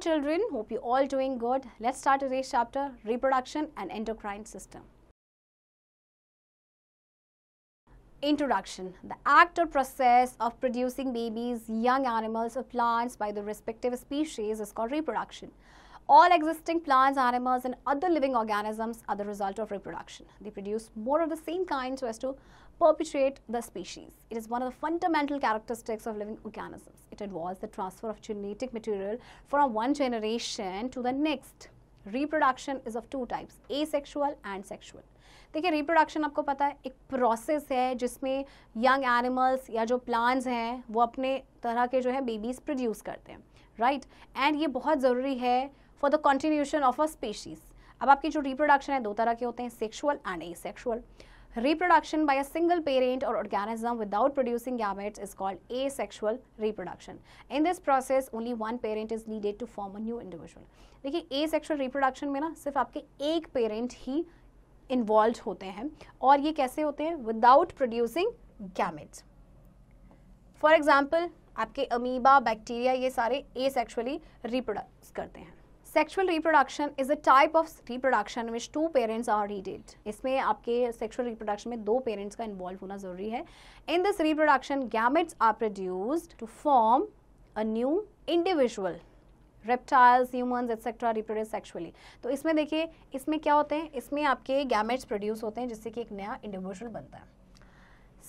children, hope you all doing good. Let's start today's chapter, reproduction and endocrine system. Introduction. The act or process of producing babies, young animals or plants by the respective species is called reproduction. All existing plants, animals and other living organisms are the result of reproduction. They produce more of the same kind so as to perpetuate the species. It is one of the fundamental characteristics of living organisms. It involves the transfer of genetic material from one generation to the next. Reproduction is of two types, asexual and sexual. देखिए reproduction आपको पता है एक process है जिसमें young animals या जो plants हैं वो अपने तरह के जो है बेबीज प्रोड्यूस करते हैं, राइट एंड ये बहुत ज़रूरी है for the continuation of a species. अब आपकी जो रिप्रोडक्शन है दो तरह के होते हैं, sexual and asexual. Reproduction by a single parent or organism without producing gametes is called asexual reproduction. In this process, only one parent is needed to form a new individual. देखिए asexual reproduction में ना सिर्फ आपके एक parent ही involve होते हैं और ये कैसे होते हैं, without producing gametes. For example आपके अमीबा, बैक्टीरिया ये सारे एसेक्सुअली रिप्रोड्यूस करते हैं. Sexual reproduction is a type of reproduction in which two parents are needed. इसमें आपके sexual reproduction में दो parents का involve होना ज़रूरी है. In this reproduction, gametes are produced to form a new individual. Reptiles, humans, etc. reproduce sexually. तो इसमें देखिए इसमें क्या होते हैं, इसमें आपके gametes produce होते हैं जिससे कि एक नया individual बनता है.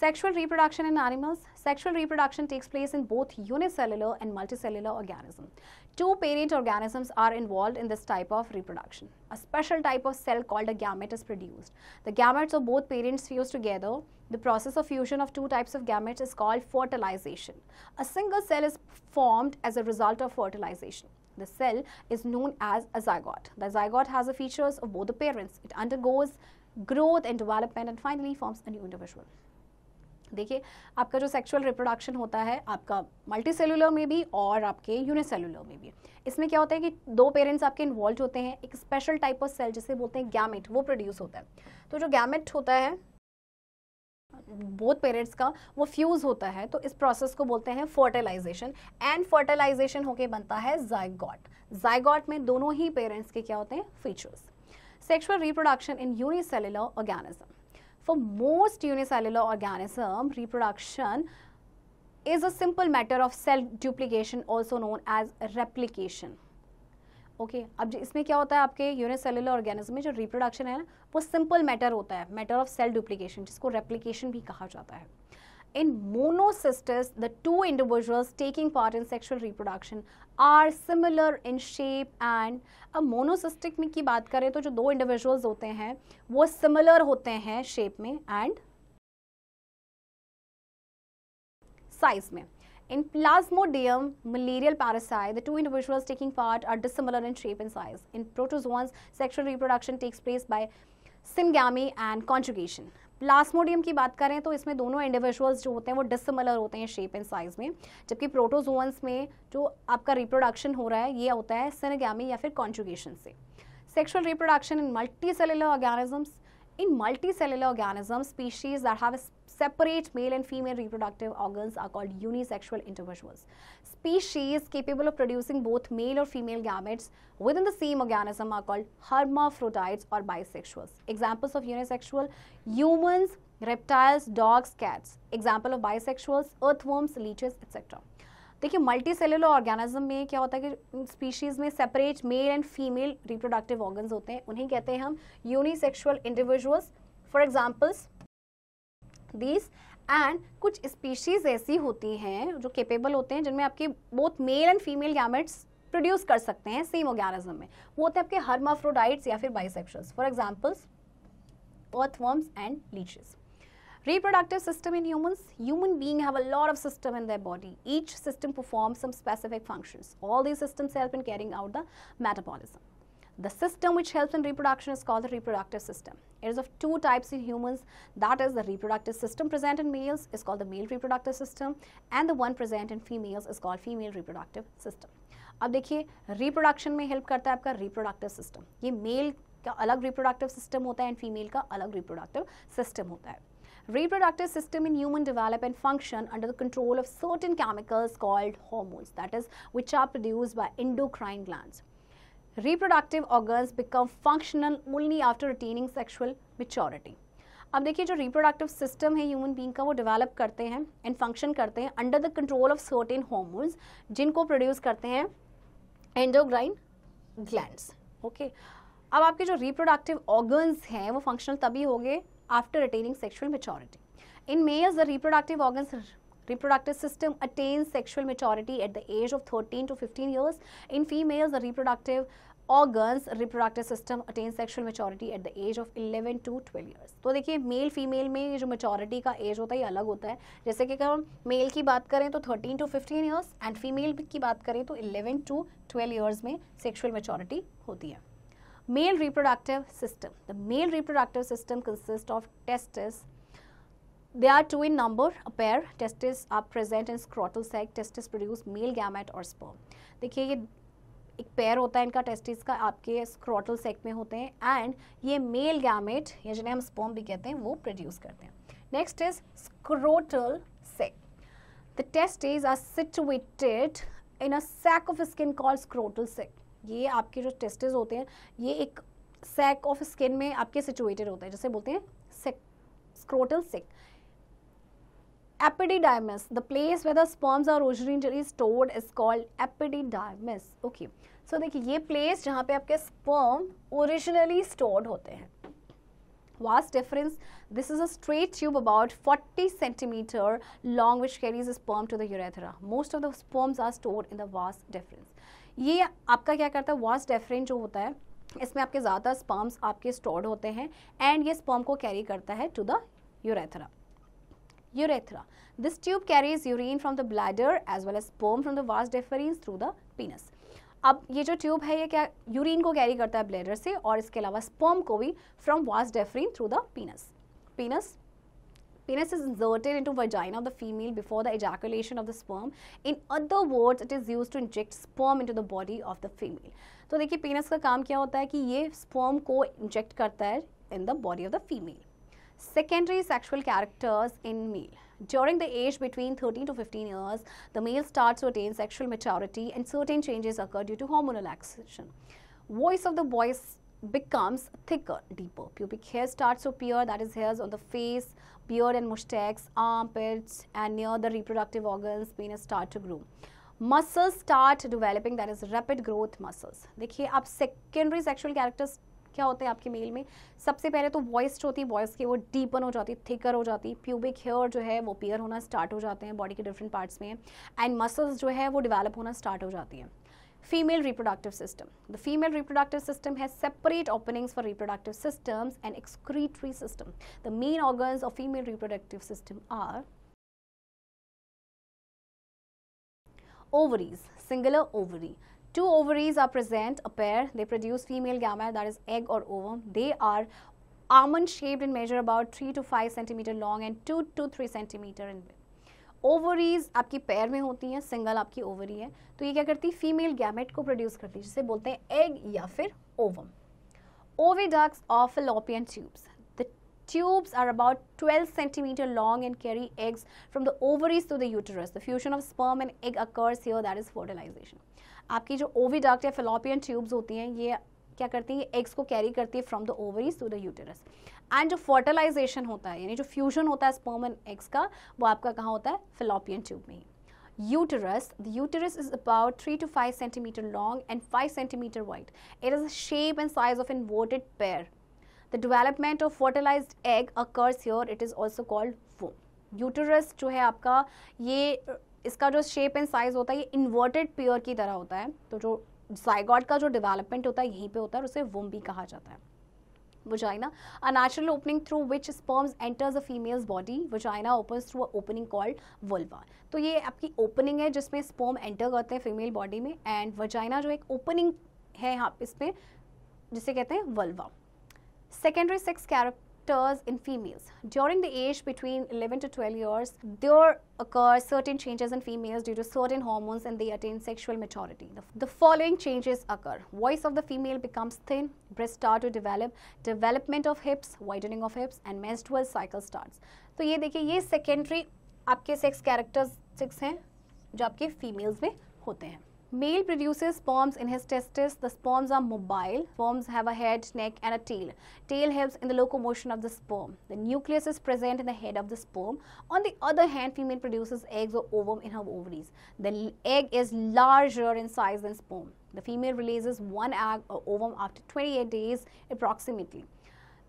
Sexual reproduction in animals. Sexual reproduction takes place in both unicellular and multicellular organisms. Two parent organisms are involved in this type of reproduction. A special type of cell called a gamete is produced. The gametes of both parents fuse together. The process of fusion of two types of gametes is called fertilization. A single cell is formed as a result of fertilization. The cell is known as a zygote. The zygote has the features of both the parents. It undergoes growth and development and finally forms a new individual. देखिए आपका जो sexual reproduction होता है आपका multicellular में भी और आपके यूनिसेलुलर में भी. इसमें क्या होता है कि दो पेरेंट्स आपके इन्वॉल्व होते हैं, एक स्पेशल टाइप ऑफ सेल जिसे बोलते हैं गैमेट वो प्रोड्यूस होता है. तो जो गैमेट होता है बोथ पेरेंट्स का वो फ्यूज होता है, तो इस प्रोसेस को बोलते हैं फर्टिलाइजेशन एंड फर्टिलाइजेशन होके बनता है जाइगोट. जाइगोट में दोनों ही पेरेंट्स के क्या होते हैं, features. Sexual reproduction in unicellular organism. For most unicellular organism, reproduction is a simple matter of cell duplication, also known as replication. Okay, अब इसमें क्या होता है आपके यूनिसेलुलर ऑर्गेनिज्म में जो रिप्रोडक्शन है वो सिंपल मैटर होता है, मैटर ऑफ सेल डुप्लीकेशन, जिसको रेप्लिकेशन भी कहा जाता है. In monocystis, the two individuals taking part in sexual reproduction are similar in shape and अब मोनोसिस्टिक में की बात करें तो जो दो इंडिविजुअल्स होते हैं वो सिमिलर होते हैं शेप में एंड साइज में. In Plasmodium malarial parasite, the two individuals taking part are dissimilar in shape and size. In protozoans, sexual reproduction takes place by syngamy and conjugation. Plasmodium की बात करें तो इसमें दोनों इंडिविजुअल्स जो होते हैं वो डिसिमिलर होते हैं शेप एंड साइज में, जबकि प्रोटोजोन्स में जो आपका रिप्रोडक्शन हो रहा है ये होता है सिनगैमी या फिर कॉन्जुगेशन से. Sexual reproduction in multicellular organisms. In multicellular organisms, species that have a separate male and female reproductive organs are called unisexual individuals. Species capable of producing both male or female gametes within the same organism are called hermaphrodites or bisexuals. Examples of unisexual: humans, reptiles, dogs, cats. Example of bisexuals: earthworms, leeches, etc. देखिए multi cellular organism में क्या होता है कि species में separate male and female reproductive organs होते हैं, उन्हें कहते हैं हम unisexual individuals. For examples these. And कुछ स्पीशीज़ ऐसी होती हैं जो केपेबल होते हैं जिनमें आपके both male and female gametes produce कर सकते हैं सेम ऑर्गेनिज्म में, वो होते हैं आपके हर्माफ्रोडाइट्स या फिर bisexuals. For examples earthworms and leeches. Reproductive system in humans. Human beings have a lot of system in their body. Each system performs some specific functions. All these systems help in carrying out the metabolism. The system which helps in reproduction is called the reproductive system. It is of two types in humans. That is, the reproductive system present in males is called the male reproductive system, and the one present in females is called female reproductive system. अब देखिए reproduction में help करता है आपका reproductive system. ये male का अलग reproductive system होता है and female का अलग reproductive system होता है. Reproductive system in human develop and function under the control of certain chemicals called hormones, that is, which are produced by endocrine glands. Reproductive organs become functional only after attaining sexual maturity. अब देखिए जो reproductive system है human being का वो develop करते हैं and function करते हैं under the control of certain hormones जिनको प्रोड्यूस करते हैं एंडोक्राइन ग्लैंड्स. ओके, अब आपके जो रिप्रोडक्टिव ऑर्गन्स हैं वो फंक्शनल तभी होंगे after attaining sexual maturity. In males the reproductive system attains sexual maturity at the age of 13 to 15 years. In females, the reproductive system attains sexual maturity at the age of 11 to 12 years. तो देखिए male female में जो maturity का as होता है ये अलग होता है. जैसे कि अगर हम मेल की बात करें तो 13 to 15 years एंड फीमेल की बात करें तो 11 to 12 years में सेक्शुअल मेचोरिटी होती है. Male reproductive system. The male reproductive system consists of testes. They are two in number, a pair. Testes are present in scrotal sac. Testes produce male gamete or sperm. देखिए ये एक pair होता है इनका testis का आपके scrotal सेक में होते हैं एंड ये मेल गैमेट या जिन्हें हम स्पर्म भी कहते हैं वो प्रोड्यूस करते हैं. Next is scrotal sac. The testis are situated in a sac of skin called scrotal sac. ये आपके जो टेस्टिस होते हैं ये एक सैक ऑफ स्किन में आपके सिचुएटेड होते हैं जिसे बोलते हैं scrotal sac. Epididymis, the place where the sperms are originally stored is called epididymis. Okay, so देखिए ये place जहाँ पे आपके sperm originally stored होते हैं. Vas deferens, this is a straight tube about 40 centimeter long which carries the sperm to the urethra. Most of the sperms are stored in the vas deferens. ये आपका क्या करता है vas deferens जो होता है इसमें आपके ज़्यादा sperms आपके stored होते हैं and ये sperm को carry करता है to the urethra. Urethra. This tube carries urine from the bladder as well as sperm from the vas deferens through the penis. अब ये जो ट्यूब है ये क्या यूरिन को कैरी करता है ब्लैडर से और इसके अलावा स्पर्म को भी from vas deferens through the penis. Penis is inserted into vagina of the female before the ejaculation of the sperm. In other words, it is used to inject sperm into the body of the female. तो देखिए penis का काम क्या होता है कि ये sperm को इंजेक्ट करता है in the body of the female. Secondary sexual characters in male. During the age between 13 to 15 years, the male starts to attain sexual maturity and certain changes occur due to hormonal action. Voice of the voice becomes thicker, deeper. Pubic hair starts to appear, that is hairs on the face, beard and mustaches, armpits, and near the reproductive organs, penis start to grow. Muscles start developing, that is rapid growth muscles. देखिए आप secondary sexual characters क्या होते हैं आपके mail में. सबसे पहले तो वॉइस जो होती है वॉइस की वो डीपन हो जाती है, थिकर हो जाती है. प्यूबिक हेयर जो है वो पियर होना स्टार्ट हो जाते हैं बॉडी के डिफरेंट पार्ट्स में एंड मसल्स जो है वो डेवलप होना स्टार्ट हो जाती है. Female reproductive system. The female reproductive system has separate openings for reproductive systems and excretory system. The main organs of female reproductive system are ovaries, singular ovary. Two ovaries are present, a pair. They produce female gamete, that is egg or ovum. They are almond shaped and measure about 3 to 5 centimeter long and 2 to 3 centimeter in width. Ovaries आपकी पैर में होती हैं, single आपकी ovary है. तो ये क्या करती है फीमेल गैमेट को प्रोड्यूस करती है जिसे बोलते हैं एग या फिर ovum. Oviducts or fallopian tubes. The tubes are about 12 centimeter long and carry eggs from the ovaries to the uterus. The fusion of sperm and egg occurs here, that is fertilization. आपकी जो oviduct या fallopian tubes होती हैं ये क्या करती हैं eggs को कैरी करती है from the ovaries to the uterus. And जो फर्टिलाइजेशन होता है यानी जो फ्यूजन होता है स्पर्म एंड एग्स का वो आपका कहाँ होता है फेलोपियन ट्यूब में ही. Uterus. The uterus is about 3 to 5 centimeter long and 5 centimeter wide. It is the shape and size of inverted pear. The development of fertilized egg occurs here. It is also called womb. Uterus जो है आपका ये इसका जो shape and size होता है ये inverted pair की तरह होता है. तो जो जाइगोट का जो डेवलपमेंट होता है यहीं पे होता है और उसे वुम भी कहा जाता है. Vagina, a natural opening through which sperms enters a female's body. Vagina opens through an opening called vulva. तो ये आपकी ओपनिंग है जिसमें स्पर्म एंटर करते हैं फीमेल बॉडी में एंड वजाइना जो एक ओपनिंग है यहाँ इसमें जिसे कहते हैं vulva. Secondary sex occurs in females. During the age between 11 to 12 years, there occur certain changes in females due to certain hormones and they attain sexual maturity. The following changes occur. Voice of the female becomes thin, breasts start to develop, development of hips, widening of hips and menstrual cycle starts. तो ये देखिए ये secondary आपके sex characteristics हैं जो आपके females में होते हैं. Male produces sperms in his testes. The sperms are mobile. Sperms have a head, neck and a tail. Tail helps in the locomotion of the sperm. The nucleus is present in the head of the sperm. On the other hand, female produces eggs or ovum in her ovaries. The egg is larger in size than sperm. The female releases one egg or ovum after 28 days approximately.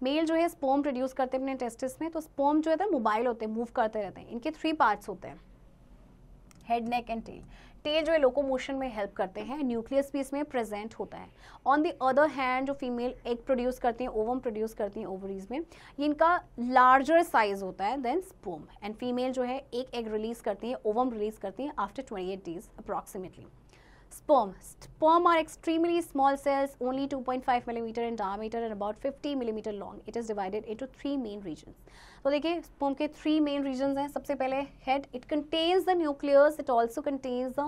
Mail जो है sperm produce करते हैं अपने testis में, तो sperm जो है mobile होते हैं, मूव करते रहते हैं. इनके 3 पार्ट्स होते हैं, head, neck and tail. Tail जो है लोकोमोशन में हेल्प करते हैं, न्यूक्लियस भी इसमें प्रेजेंट होता है. ऑन द अदर हैंड जो फीमेल एग प्रोड्यूस करती हैं, ओवम प्रोड्यूस करती हैं ओवरीज में, ये इनका लार्जर साइज होता है देन स्पर्म. एंड फीमेल जो है एक एग रिलीज करती है, ओवम रिलीज करती हैं after 28 days approximately. Sperm are extremely small cells, only 2.5 millimeter in diameter and about 50 millimeter long. It is divided into 3 main regions. तो देखिए sperm के 3 main regions हैं. सबसे पहले head, it contains the nucleus. It also contains the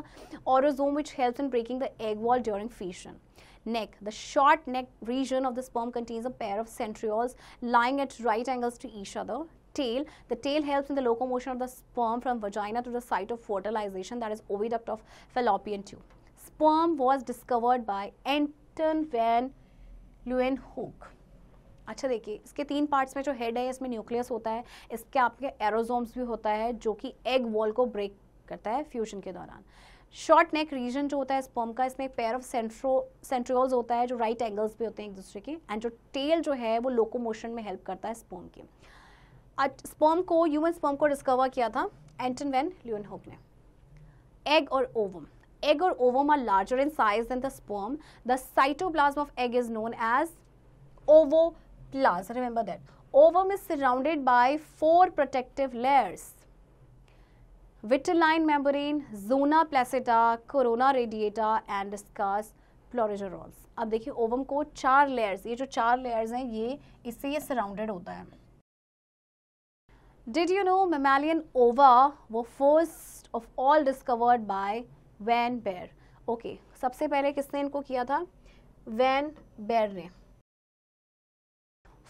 orosome which helps in breaking the egg wall during fission. Neck, the short neck region of the sperm contains a pair of centrioles lying at right angles to each other. Tail, the tail helps in the locomotion of the sperm from vagina to the site of fertilization, that is oviduct of fallopian tube. Sperm was discovered by Anton van Leeuwenhoek. अच्छा देखिए इसके 3 parts में जो head है इसमें nucleus होता है, इसके आपके एरोजोम्स भी होता है जो कि एग वॉल को ब्रेक करता है फ्यूजन के दौरान. शॉर्ट नेक रीजन जो होता है स्पर्म का, इसमें एक पेयर ऑफ सेंट्रियोल्स होता है जो राइट एंगल्स पे होते हैं एक दूसरे के. एंड जो टेल जो है वो लोकोमोशन में हेल्प करता है स्पर्म के. स्पर्म को, ह्यूमन स्पर्म को डिस्कवर किया था एंटन वैन ल्यूवेनहोक ने. एग और ovum. Egg or ovum are larger in size than the sperm. The cytoplasm of egg is known as ovoplasm. Remember that. Ovum is surrounded by 4 protective layers. Vitelline membrane, zona placida, corona radiata and discus pleurogerols. अब देखिए ovum को 4 layers, ये जो 4 layers हैं ये इससे ये surrounded होता है. Did you know mammalian ova were first of all discovered by von Baer. Okay, सबसे पहले किसने इनको किया था? वैन बेयर ने.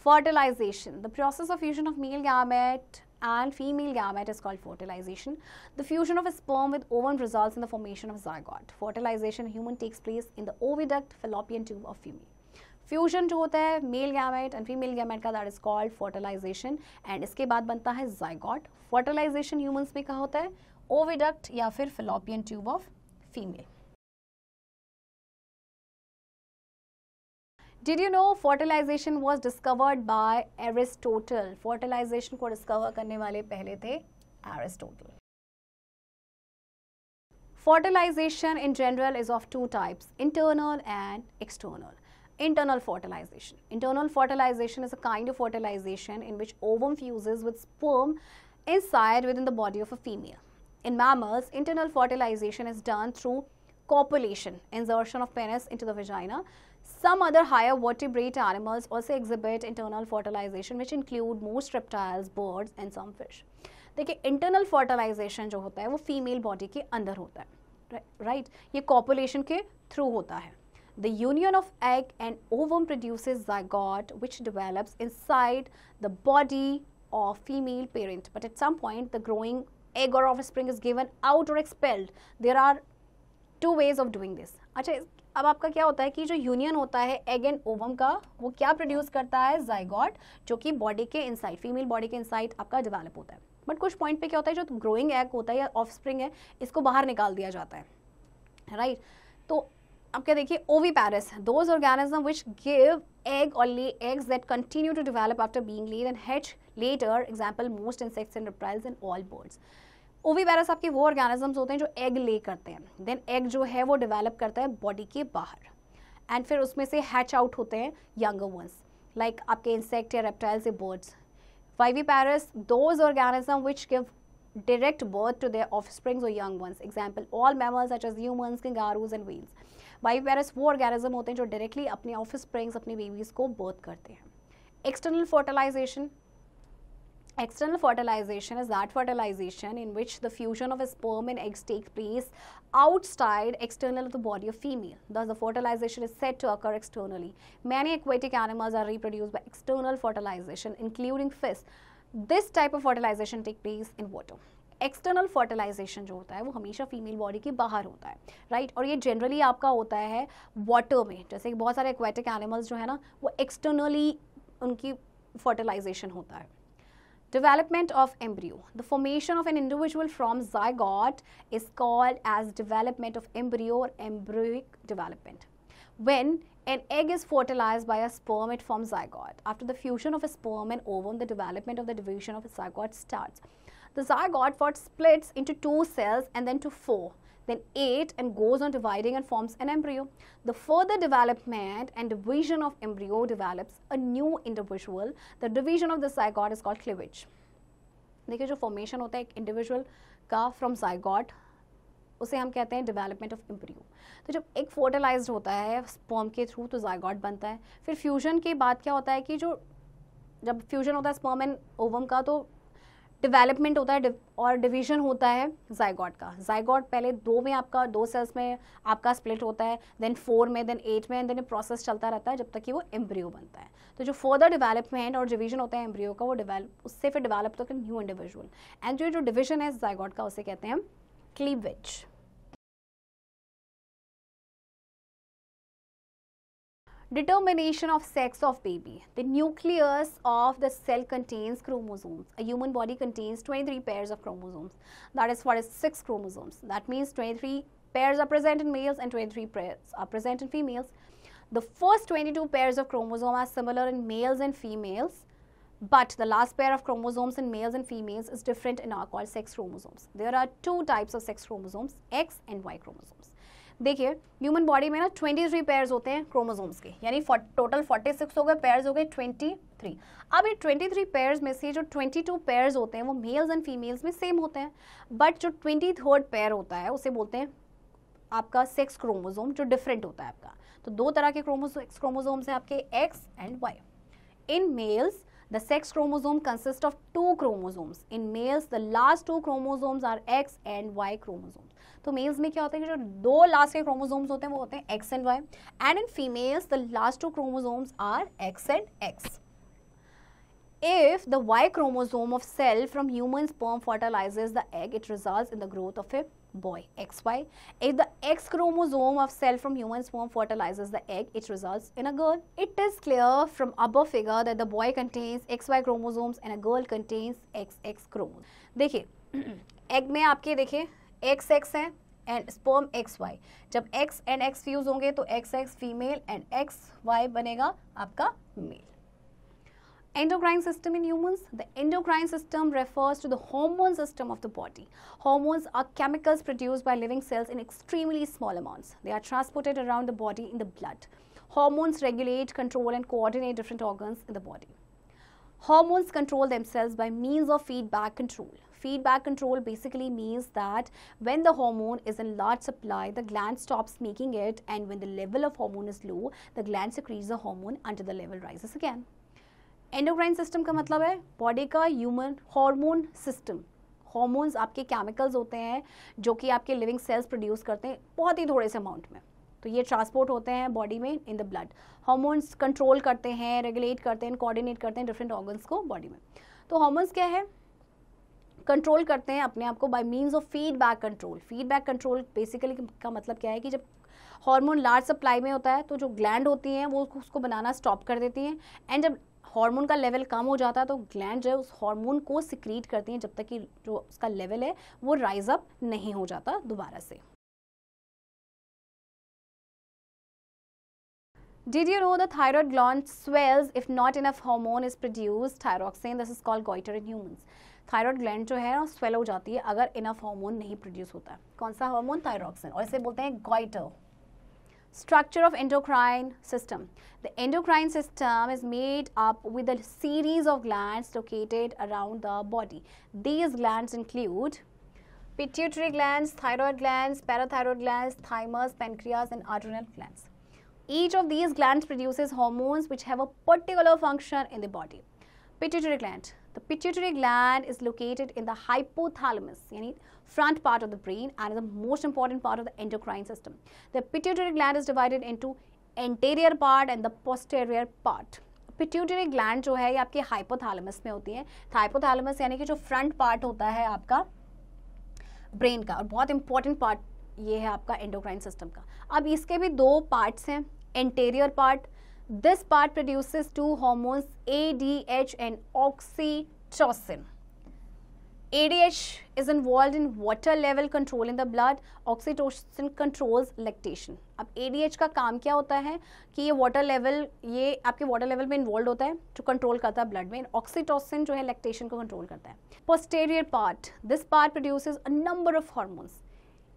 Fertilization, the process of fusion of male gamete and female gamete is called fertilization. The fusion of a sperm with ovum results in the formation of zygote. Fertilization in human takes place in the oviduct fallopian tube of female. Fusion जो होता है male gamete and female gamete का, that is called fertilisation. And इसके बाद बनता है zygote. Fertilisation humans में कहाँ होता है? ओविडक्ट या फिर fallopian tube of female. Did you know fertilization was discovered by Aristotle? Fertilization को डिस्कवर करने वाले पहले थे Aristotle. Fertilization in general is of 2 types, internal and external. Internal fertilization. Internal fertilization is a kind of fertilization in which ovum fuses with sperm inside within the body of a female. In mammals, internal fertilization is done through copulation, insertion of penis into the vagina. Some other higher vertebrate animals also exhibit internal fertilization, which include most reptiles, birds and some fish. देखिए internal fertilization जो होता है वो female body के अंदर होता है, right? ये copulation के through होता है. The union of egg and ovum produces zygote, which develops inside the body of female parent. But at some point, the growing egg or offspring is given out or expelled. There are 2 ways of doing this. अच्छा, अब आपका क्या होता है कि जो union होता है एग एंड ओवम का, वो क्या प्रोड्यूस करता है? जाइगोट, जो कि बॉडी के इनसाइड, फीमेल बॉडी के इनसाइड आपका डेवलप होता है. बट कुछ पॉइंट पे क्या होता है, जो ग्रोइंग एग होता है या ऑफस्प्रिंग है, इसको बाहर निकाल दिया जाता है, राइट? तो अब क्या देखिए, oviparous, those organism which give egg or lay eggs that continue to develop after being laid and hatch later. Example, most insects and reptiles and all birds. ओविपैरस आपके वो ऑर्गेनिजम्स होते हैं जो एग ले करते हैं, देन एग जो है वो डेवलप करता है बॉडी के बाहर, एंड फिर उसमें से हैच आउट होते हैं यंगर वंस, लाइक आपके इंसेक्ट या रेप्टाइल्स या birds. Viviparous, those organism which give direct birth to their offsprings or young ones. Example, all mammals such as humans, kangaroos and whales. Viviparous वो organism होते हैं जो directly अपने offsprings, अपने babies को बर्थ करते हैं. External fertilization. External fertilization is that fertilization in which the fusion of sperm and eggs take place outside external of the body of female. Thus, the fertilization is said to occur externally. Many aquatic animals are reproduced by external fertilization, including fish. This type of fertilization takes place in water. External fertilization जो होता है वो हमेशा female body के बाहर होता है, right और ये जनरली आपका होता है वाटर में, जैसे कि बहुत सारे एक्वेटिक एनिमल्स जो है ना वो एक्सटर्नली उनकी फर्टिलाइजेशन होता है. Development of embryo. The formation of an individual from zygote is called as development of embryo or embryonic development. When an egg is fertilized by a sperm, it forms zygote. After the fusion of a sperm and ovum, the development of the division of a zygote starts. The zygote first splits into 2 cells and then to 4, then 8 and goes on dividing and forms an embryo. The further development and division of embryo develops a new individual. The division of the zygote is called cleavage. देखिए जो formation होता है एक individual का from zygote उसे हम कहते हैं डेवलपमेंट ऑफ एम्ब्रियो. तो जब एक फर्टिलाइज्ड होता है स्पर्म के थ्रू तो zygote बनता है. फिर फ्यूजन के बाद क्या होता है कि जो जब फ्यूजन होता है स्पर्म एंड ओवम का तो डेवलपमेंट होता है और डिवीजन होता है zygote का. zygote पहले 2 में आपका 2 सेल्स में आपका स्प्लिट होता है, देन 4 में, देन 8 में, एंड देन प्रोसेस चलता रहता है जब तक कि वो एम्ब्रियो बनता है. तो जो फर्दर डेवलपमेंट और डिवीजन होता है एम्ब्रियो का वो उससे फिर डेवलप होता है न्यू इंडिविजुअल. एंड जो डिवीजन है zygote का उसे कहते हैं हम cleavage. Determination of sex of baby. The nucleus of the cell contains chromosomes. A human body contains 23 pairs of chromosomes. That is 46 chromosomes. That means 23 pairs are present in males and 23 pairs are present in females. The first 22 pairs of chromosomes are similar in males and females, but the last pair of chromosomes in males and females is different and are called sex chromosomes. There are 2 types of sex chromosomes, X and Y chromosomes. देखिए human body में ना 23 pairs होते हैं chromosomes के, यानी total 46 हो गए, pairs हो गए 23. अब ये 23 पेयर्स में से जो 22 पेयर्स होते हैं वो मेल्स एंड फीमेल्स में सेम होते हैं, बट जो 23rd पेयर होता है उसे बोलते हैं आपका सेक्स क्रोमोसोम, जो डिफरेंट होता है आपका. तो 2 तरह के क्रोमोसोम्स हैं आपके X and Y. In males the sex chromosome consists of 2 chromosomes. In males the last 2 chromosomes are X and Y chromosomes. तो मेल्स में क्या होता है कि जो 2 लास्ट के क्रोमोसोम्स होते हैं वो होते हैं X and Y, and in females the last 2 chromosomes are X and X. If the Y chromosome of cell from human sperm fertilizes the egg, it results in the growth of a boy, XY. If the X chromosome of cell from human sperm fertilizes the egg, it results in a girl. It is clear from above figure that the boy contains XY chromosomes and a girl contains XX chromosomes. देखिए egg में आपके देखिए XX है and sperm XY. जब X and X fuse होंगे तो XX female and XY बनेगा आपका mail. Endocrine system in humans. The endocrine system refers to the hormone system of the body. Hormones are chemicals produced by living cells in extremely small amounts. They are transported around the body in the blood. Hormones regulate, control and coordinate different organs in the body. Hormones control themselves by means of feedback control. Feedback control basically means that when the hormone is in large supply, the gland stops making it, and when the level of hormone is low, the gland secretes the hormone until the level rises again. Endocrine system का मतलब है body का human hormone system. Hormones आपके chemicals होते हैं जो कि आपके लिविंग सेल्स प्रोड्यूस करते हैं बहुत ही थोड़े से अमाउंट में, तो ये ट्रांसपोर्ट होते हैं बॉडी में in the blood. Hormones control करते हैं, रेगुलेट करते हैं, कोऑर्डिनेट करते हैं डिफरेंट ऑर्गन्स को बॉडी में. तो हार्मोन्स क्या है, कंट्रोल करते हैं अपने आप को bye means of feedback control. Feedback control basically का मतलब क्या है कि जब हार्मोन लार्ज सप्लाई में होता है तो जो ग्लैंड होती हैं वो उसको बनाना स्टॉप कर देती हैं, एंड जब हार्मोन का लेवल कम हो जाता है तो ग्लैंड जो है उस हार्मोन को सिक्रीट करती हैं जब तक कि जो उसका लेवल है वो राइज अप नहीं हो जाता दोबारा से. Did you know the thyroid gland swells if not enough hormone is produced, thyroxine? This is called goiter in humans. Thyroid gland जो है स्वेल हो जाती है अगर इनफ हार्मोन नहीं प्रोड्यूस होता है. कौन सा हार्मोन, थायरॉक्सिन, और इसे बोलते हैं goiter. Structure of endocrine system. The endocrine system is made up with a series of glands located around the body. These glands include pituitary glands, thyroid glands, parathyroid glands, thymus, pancreas and adrenal glands. Each of these glands produces hormones which have a particular function in the body. Pituitary gland. The pituitary gland is located in the hypothalamus, yani front part of the brain, and is the most important part of the endocrine system. The pituitary gland is divided into anterior part and the posterior part. Pituitary gland जो है ये आपके hypothalamus में होती है. Hypothalamus यानी कि जो फ्रंट पार्ट होता है आपका ब्रेन का, और बहुत इंपॉर्टेंट पार्ट ये है आपका एंडोक्राइन सिस्टम का. अब इसके भी दो पार्ट्स हैं. Anterior part, this part produces to hormones ADH and oxytocin. ADH is involved in water level control in the blood. Oxytocin controls lactation. अब ADH का काम क्या होता है कि ये वाटर लेवल, ये आपके वाटर लेवल में इन्वॉल्व होता है जो कंट्रोल करता है ब्लड में. ऑक्सीटोसिन जो है लैक्टेशन को कंट्रोल करता है. Posterior part, this part produces a number of hormones.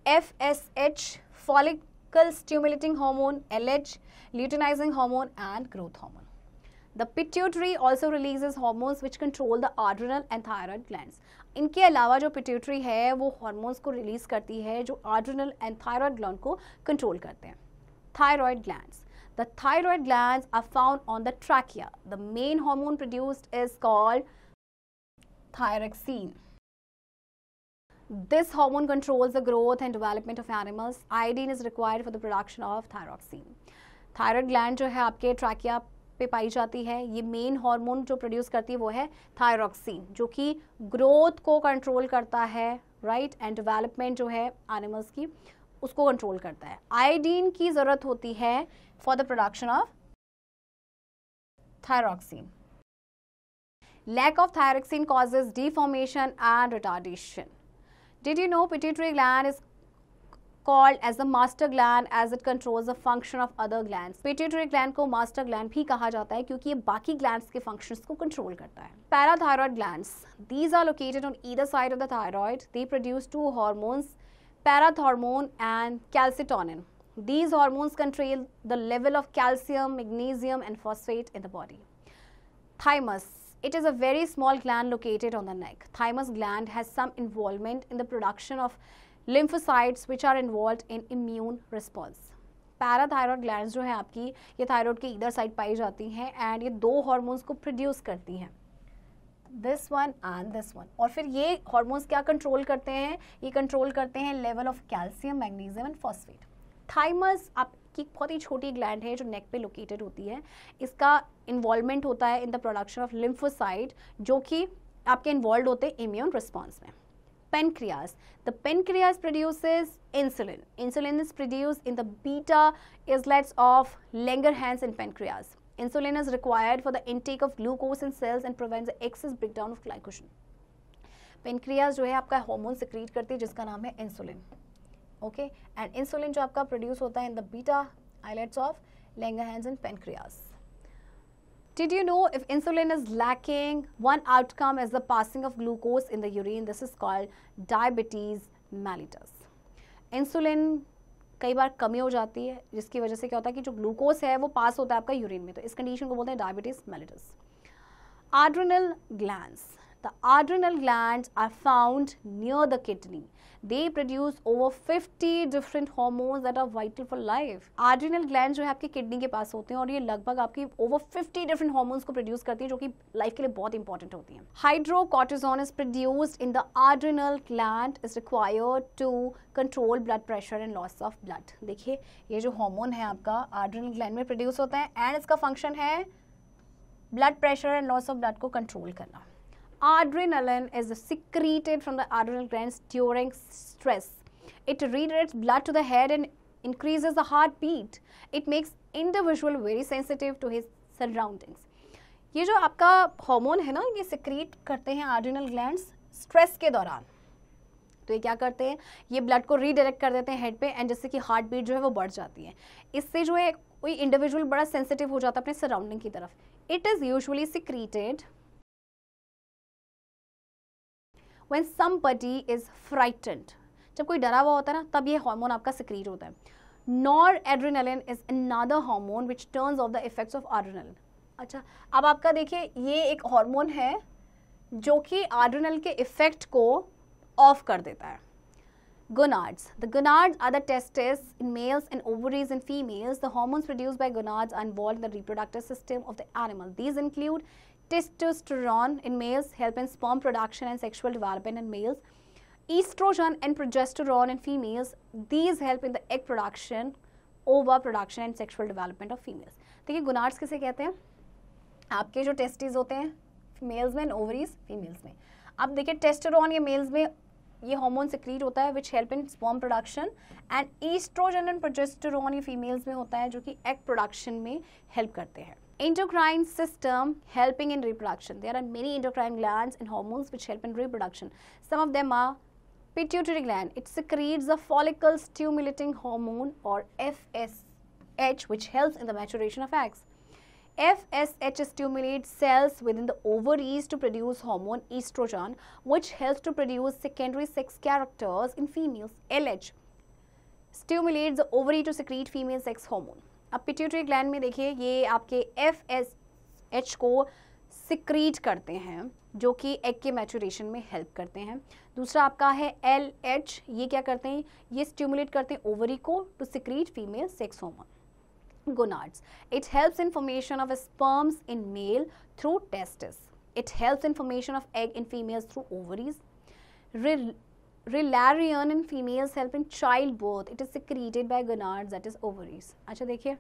FSH, follicle stimulating hormone, LH, luteinizing hormone and growth hormone. The pituitary also releases hormones which control the adrenal and thyroid glands. इनके अलावा जो pituitary है वो hormones को release करती है जो adrenal and thyroid gland को कंट्रोल करते हैं. Thyroid glands. The thyroid glands are found on the trachea. The main hormone produced is called thyroxine. This hormone controls the growth and development of animals. Iodine is required for the production of thyroxine. Thyroid gland जो है आपके trachea पे पाई जाती है. ये main hormone जो produce करती है वो है थायरॉक्सिन, जो कि ग्रोथ को कंट्रोल करता है, राइट, एंड डेवलपमेंट जो है एनिमल्स की उसको कंट्रोल करता है. आयोडीन की जरूरत होती है for the production of thyroxine. Lack of thyroxine causes deformation and retardation. Did you know pituitary gland is called as the master gland as it controls the function of other glands? Pituitary gland को master gland भी कहा जाता है क्योंकि ये बाकी glands के functions को control करता है. Parathyroid glands. These are located on either side of the thyroid. They produce two hormones, parathormone and calcitonin. These hormones control the level of calcium, magnesium and phosphate in the body. Thymus. It is a very small gland located on the neck. Thymus gland has some involvement in the production of lymphocytes which are involved in immune response. Parathyroid glands जो है आपकी ये thyroid के इधर side पाई जाती हैं and ये दो हार्मोन्स को प्रोड्यूस करती हैं, this one and this one. और फिर ये हार्मोन्स क्या कंट्रोल करते हैं? ये कंट्रोल करते हैं level of calcium, magnesium and phosphate. Thymus आपकी बहुत ही छोटी ग्लैंड है जो नेक पे लोकेटेड होती है. इसका इन्वॉल्वमेंट होता है in the production of lymphocyte जो कि आपके इन्वॉल्व होते हैं इम्यून रिस्पॉन्स में. Pancreas. The pancreas produces insulin. Insulin is produced in the beta islets of Langerhans and pancreas. Insulin is required for the intake of glucose in cells and prevents the excess breakdown of glycogen. Pancreas जो है आपका hormone secrete करती है जिसका नाम है insulin. Okay, and insulin जो आपका प्रोड्यूस होता है in the beta islets of Langerhans and pancreas. Did you know if insulin is lacking, one outcome is the passing of glucose in the urine. This is called diabetes mellitus. Insulin कई बार कमी हो जाती है जिसकी वजह से क्या होता है कि जो ग्लूकोज है वो पास होता है आपका यूरिन में, तो इस कंडीशन को बोलते हैं diabetes mellitus. Adrenal glands. The adrenal glands are found near the kidney. They produce over 50 different hormones that are vital for life. Adrenal glands जो है आपके किडनी के पास होते हैं और ये लगभग आपकी over 50 different hormones को produce करती है जो कि लाइफ के लिए बहुत इंपॉर्टेंट होती हैं. Hydrocortisone is produced in the adrenal gland is required to control blood pressure and loss of blood. देखिए ये जो हार्मोन है आपका adrenal gland में produce होता है एंड इसका फंक्शन है blood pressure and loss of blood को control करना. Adrenaline is secreted from the adrenal glands during stress. It redirects blood to the head and increases the heartbeat. It makes individual very sensitive to his surroundings. ये जो आपका hormone है ना ये secrete करते हैं adrenal glands स्ट्रेस के दौरान. तो ये क्या करते हैं, ये ब्लड को रीडायरेक्ट कर देते हैं हेड पे एंड जिससे कि हार्ट बीट जो है वो बढ़ जाती है. इससे जो है कोई इंडिविजुअल बड़ा सेंसिटिव हो जाता है अपने सराउंडिंग की तरफ. It is usually secreted when somebody is frightened. जब कोई डरा हुआ होता है ना तब ये हार्मोन आपका सिक्रीट होता है. Noradrenaline is another hormone which turns of the effects of adrenaline. अच्छा, अब आपका देखिए ये एक हार्मोन है जो कि एड्रेनल के इफेक्ट को ऑफ कर देता है. Gonads. The gonads are the testes in males and ovaries in females. The hormones produced by gonads are involved in the reproductive system of the animal. These include testosterone in males, help in sperm production and sexual development in males. Estrogen and progesterone in females. These help in the egg production, ova production and sexual development of females. देखिए gonads किसे कहते हैं? आपके जो testes होते हैं mails में, ovaries females में. अब देखिए टेस्टोस्टेरोन ये मेल्स में ये हार्मोन सिक्रीट होता है which help in sperm production, and estrogen and progesterone ये फीमेल्स में होता है जो कि एग प्रोडक्शन में हेल्प करते हैं. Endocrine system helping in reproduction. There are many endocrine glands and hormones which help in reproduction. Some of them are pituitary gland. It secretes the follicle stimulating hormone or FSH which helps in the maturation of eggs. FSH stimulates cells within the ovaries to produce hormone estrogen which helps to produce secondary sex characters in females. LH stimulates the ovary to secrete female sex hormone. अब pituitary gland में देखिए ये आपके FSH को secrete करते हैं जो कि एग के मैचुरेशन में हेल्प करते हैं. दूसरा आपका है LH, ये क्या करते हैं, ये स्टिमुलेट करते हैं ओवरी को to secrete female sex hormone. Gonads. It helps in formation of sperms in male through testes. It helps in formation of egg in females through ovaries. Relarian in females help in childbirth. It is secreted by gonads, that is ovaries. अच्छा देखिए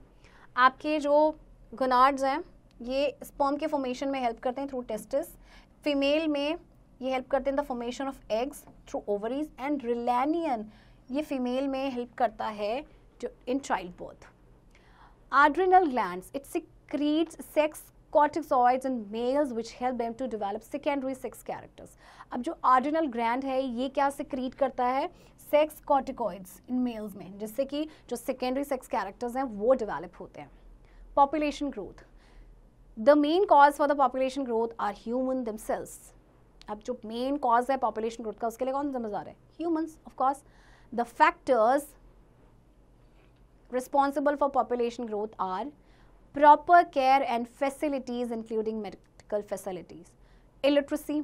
आपके जो gonads हैं ये sperm के formation में help करते हैं through testes. Female में ये help करते हैं the formation of eggs through ovaries, and relanian ये female में help करता है जो in childbirth. Adrenal glands. It secretes sex corticoids in males which help them to develop secondary sex characters. अब जो adrenal gland है ये क्या secrete करता है, sex corticoids in males में, जिससे कि जो secondary sex characters हैं वो develop होते हैं. Population growth. The main cause for the population growth are human themselves. अब जो main cause है population growth का उसके लिए कौन जिम्मेदार है? Humans, of course. The factors responsible for population growth are proper care and facilities including medical facilities, illiteracy,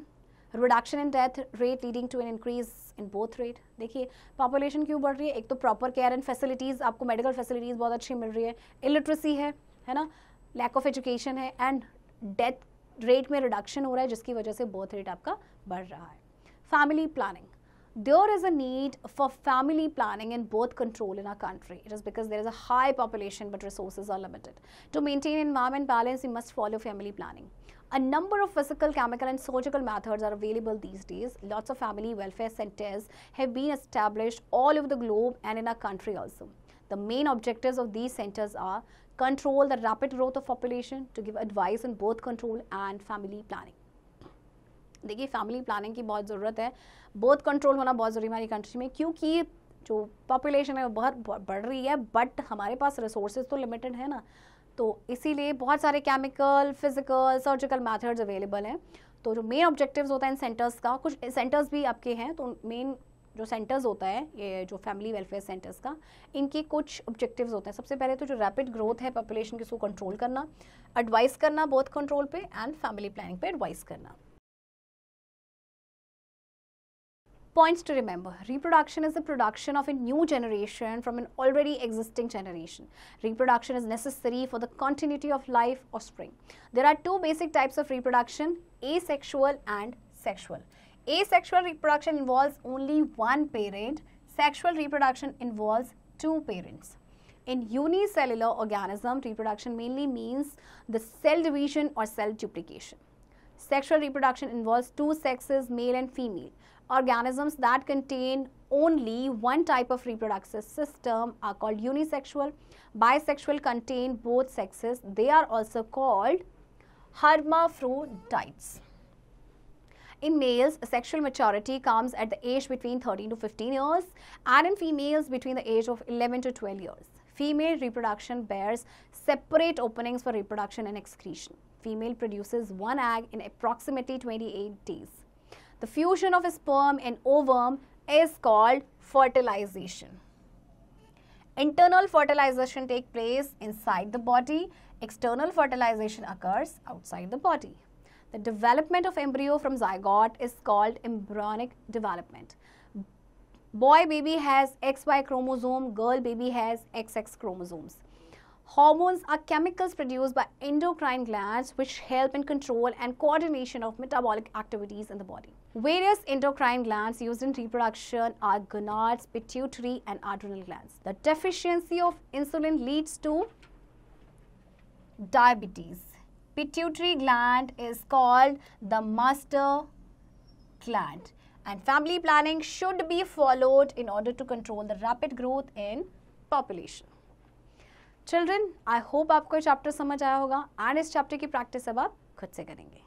reduction in death rate leading to an increase in birth rate. देखिए population क्यों बढ़ रही है, एक तो proper care and facilities, आपको medical facilities बहुत अच्छी मिल रही है, illiteracy है ना, lack of education है, and death rate में reduction हो रहा है जिसकी वजह से birth rate आपका बढ़ रहा है. Family planning. There is a need for family planning and birth control in our country. It is because there is a high population but resources are limited. To maintain environment balance, we must follow family planning. A number of physical, chemical and surgical methods are available these days. Lots of family welfare centers have been established all over the globe and in our country also. The main objectives of these centers are control the rapid growth of population, to give advice on birth control and family planning. देखिए family planning की बहुत ज़रूरत है, birth control होना बहुत ज़रूरी है हमारी कंट्री में, क्योंकि जो पॉपुलेशन है वो बहुत बढ़ रही है बट हमारे पास रिसोर्सेज तो लिमिटेड है ना, तो इसीलिए बहुत सारे chemical, physical, surgical methods available हैं. तो जो मेन ऑब्जेक्टिव्स होता है इन सेंटर्स का, कुछ सेंटर्स भी आपके हैं, तो मेन जो सेंटर्स होता है ये जो फैमिली वेलफेयर सेंटर्स का, इनके कुछ ऑब्जेक्टिव्स होते हैं. सबसे पहले तो जो रैपिड ग्रोथ है पॉपुलेशन की उसको कंट्रोल करना, एडवाइस करना बर्थ कंट्रोल पे एंड फैमिली प्लानिंग पे एडवाइस करना. Points to remember. Reproduction is the production of a new generation from an already existing generation. Reproduction is necessary for the continuity of life offspring. There are two basic types of reproduction, asexual and sexual. Asexual reproduction involves only one parent. Sexual reproduction involves two parents. In unicellular organism, reproduction mainly means the cell division or cell duplication. Sexual reproduction involves two sexes, male and female. Organisms that contain only one type of reproductive system are called unisexual. Bisexual contain both sexes. They are also called hermaphrodites. In males, sexual maturity comes at the age between 13 to 15 years, and in females between the age of 11 to 12 years. Female reproduction bears separate openings for reproduction and excretion. Female produces one egg in approximately 28 days. The fusion of a sperm and ovum is called fertilization. Internal fertilization takes place inside the body. External fertilization occurs outside the body. The development of embryo from zygote is called embryonic development. Boy baby has XY chromosome, girl baby has XX chromosomes. Hormones are chemicals produced by endocrine glands which help in control and coordination of metabolic activities in the body. Various endocrine glands used in reproduction are gonads, pituitary and adrenal glands. The deficiency of insulin leads to diabetes. Pituitary gland is called the master gland, and family planning should be followed in order to control the rapid growth in population. Children, I hope आपको chapter समझ आया होगा and इस chapter की practice अब आप खुद से करेंगे.